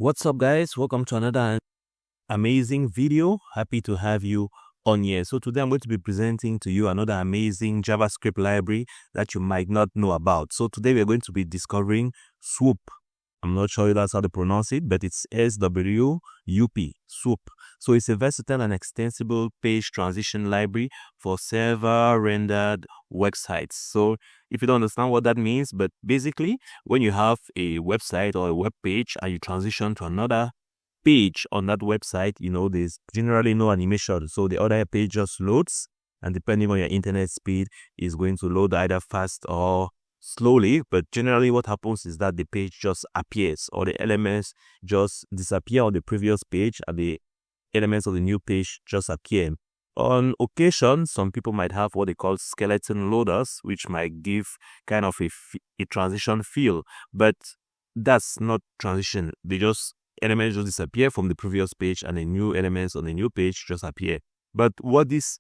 What's up, guys? Welcome to another amazing video. Happy to have you on here. So today I'm going to be presenting to you another amazing JavaScript library that you might not know about. So today we're going to be discovering Swup. I'm not sure that's how to pronounce it, but it's S-W-U-P, Swup. So it's a versatile and extensible page transition library for server-rendered websites. So if you don't understand what that means, but basically when you have a website or a web page and you transition to another page on that website, there's generally no animation. So the other page just loads, and depending on your internet speed, is going to load either fast or slowly. But generally what happens is that the page just appears, or the elements just disappear on the previous page and the elements of the new page just appear. On occasion, some people might have what they call skeleton loaders, which might give kind of a transition feel, but that's not transition. Elements just disappear from the previous page and the new elements on the new page just appear. But what this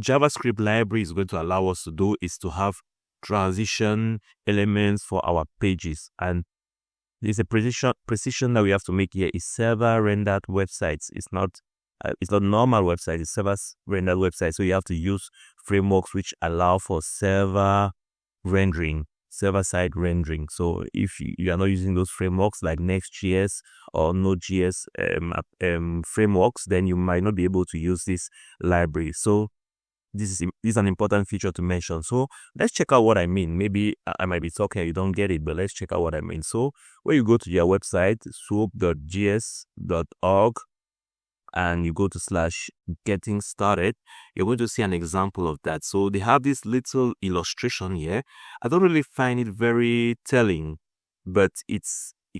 JavaScript library is going to allow us to do is to have transition elements for our pages. And there's a precision that we have to make here. Is server rendered websites. It's not normal website. It's server rendered website. So you have to use frameworks which allow for server rendering, server-side rendering. So if you are not using those frameworks like Next.js or Node.js frameworks, then you might not be able to use this library. So this is an important feature to mention. So let's check out what I mean. Maybe I might be talking and you don't get it, but let's check out what I mean. So when you go to your website, swup.js.org, and you go to /getting started, you're going to see an example of that. So they have this little illustration here. I don't really find it very telling, but it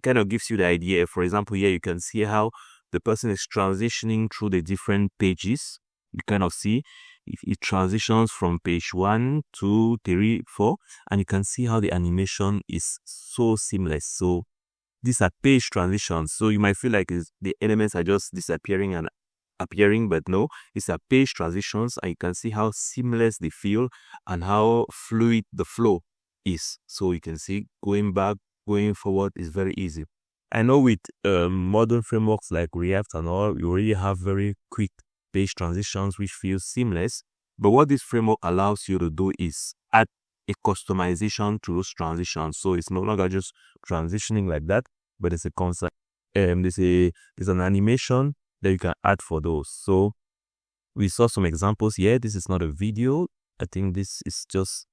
kind of gives you the idea. For example, here you can see how the person is transitioning through the different pages. You kind of see it transitions from page 1, 2, 3, 4, and you can see how the animation is so seamless. So these are page transitions. So you might feel like the elements are just disappearing and appearing, but no, these are page transitions, and you can see how seamless they feel and how fluid the flow is. So you can see going back, going forward is very easy. I know with modern frameworks like React and all, you already have very quick page transitions which feel seamless. But what this framework allows you to do is add a customization to those transitions. So it's no longer just transitioning like that, but it's a concept. There's an animation that you can add for those. So we saw some examples here. This is not a video. I think this is just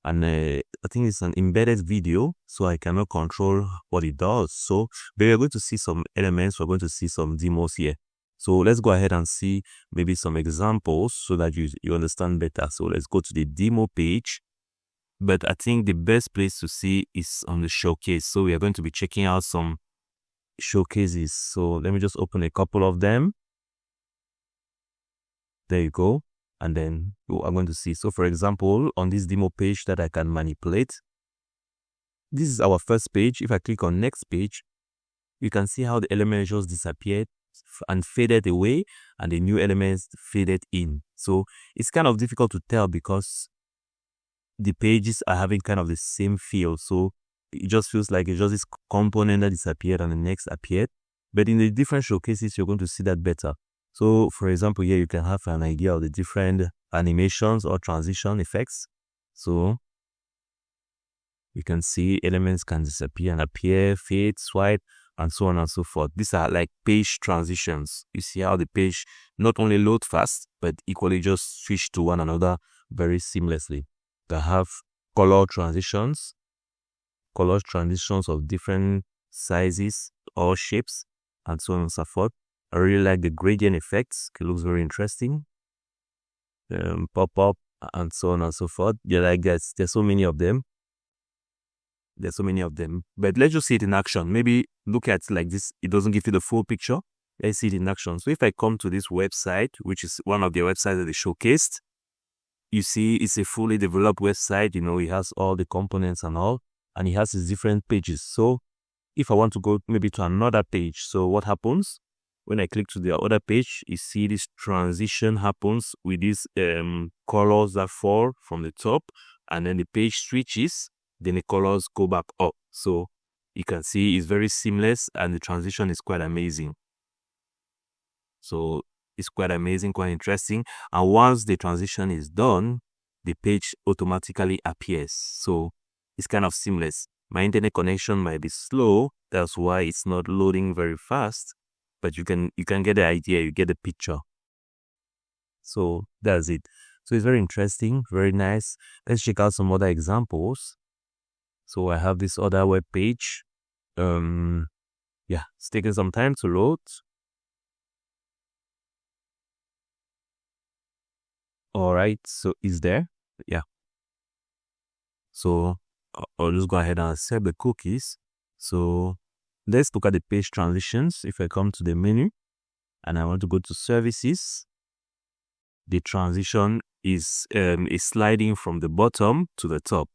I think it's an embedded video, so I cannot control what it does. So but we're going to see some elements. We're going to see some demos here. So let's go ahead and see maybe some examples so that you understand better. So let's go to the demo page. But I think the best place to see is on the showcase. So we are going to be checking out some showcases. So let me just open a couple of them. There you go. And then I'm going to see. So for example, on this demo page that I can manipulate, this is our first page. If I click on next page, you can see how the elements just disappeared and faded away, and the new elements faded in. So it's kind of difficult to tell because the pages are having kind of the same feel. So it just feels like it's just this component that disappeared and the next appeared. But in the different showcases, you're going to see that better. So for example, here you can have an idea of the different animations or transition effects. So you can see elements can disappear and appear, fade, swipe, and so on and so forth. These are like page transitions. You see how the page not only load fast, but equally just switch to one another very seamlessly. They have color transitions of different sizes or shapes, and so on and so forth. I really like the gradient effects. It looks very interesting. Pop-up and so on and so forth. Yeah, like there's so many of them. But let's just see it in action. Maybe look at like this. It doesn't give you the full picture. Let's see it in action. So if I come to this website, which is one of the websites that they showcased, you see it's a fully developed website. It has all the components and all, and it has its different pages. So if I want to go maybe to another page, so what happens when I click to the other page? You see this transition happens with these colors that fall from the top, and then the page switches, then the colors go back up. So You can see it's very seamless and the transition is quite amazing. So it's quite amazing, quite interesting. And once the transition is done, the page automatically appears. So it's kind of seamless. My internet connection might be slow. That's why it's not loading very fast. But you can get the idea, you get the picture. So that's it. So it's very interesting, very nice. Let's check out some other examples. So I have this other web page. Yeah, it's taking some time to load. All right, so it's there. Yeah. So I'll just go ahead and accept the cookies. So let's look at the page transitions. If I come to the menu and I want to go to services, the transition is sliding from the bottom to the top.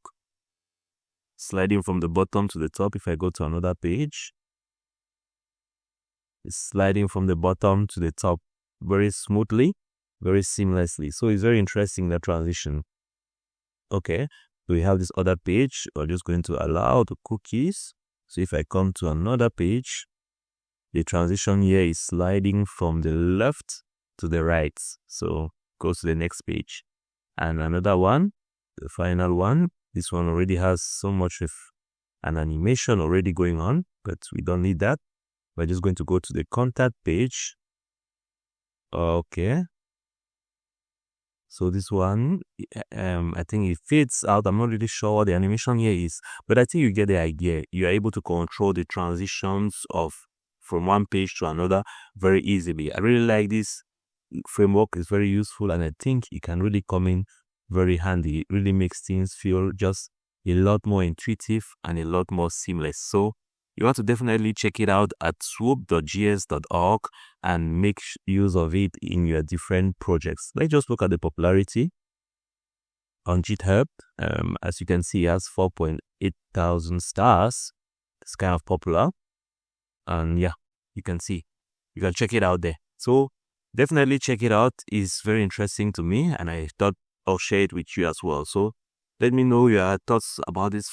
Sliding from the bottom to the top. If I go to another page, it's sliding from the bottom to the top very smoothly, very seamlessly. So it's very interesting, that transition. Okay, so we have this other page. We're just going to allow the cookies. So if I come to another page, the transition here is sliding from the left to the right. So go to the next page. And another one, the final one. This one already has so much of an animation already going on, but we don't need that. We're just going to go to the contact page. Okay. So this one, I think it fades out. I'm not really sure what the animation here is, but I think you get the idea. You are able to control the transitions from one page to another very easily. I really like this framework. It's very useful, and I think it can really come in very handy. It really makes things feel just a lot more intuitive and a lot more seamless. So you want to definitely check it out at swup.gs.org and make use of it in your different projects. Let's just look at the popularity on GitHub. As you can see, it has 4.8 thousand stars. It's kind of popular. And yeah, you can see. You can check it out there. So definitely check it out. It's very interesting to me, and I thought I'll share it with you as well. So let me know your thoughts about this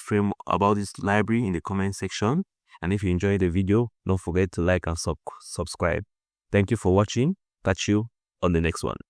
library in the comment section. And if you enjoyed the video, don't forget to like and subscribe. Thank you for watching. Catch you on the next one.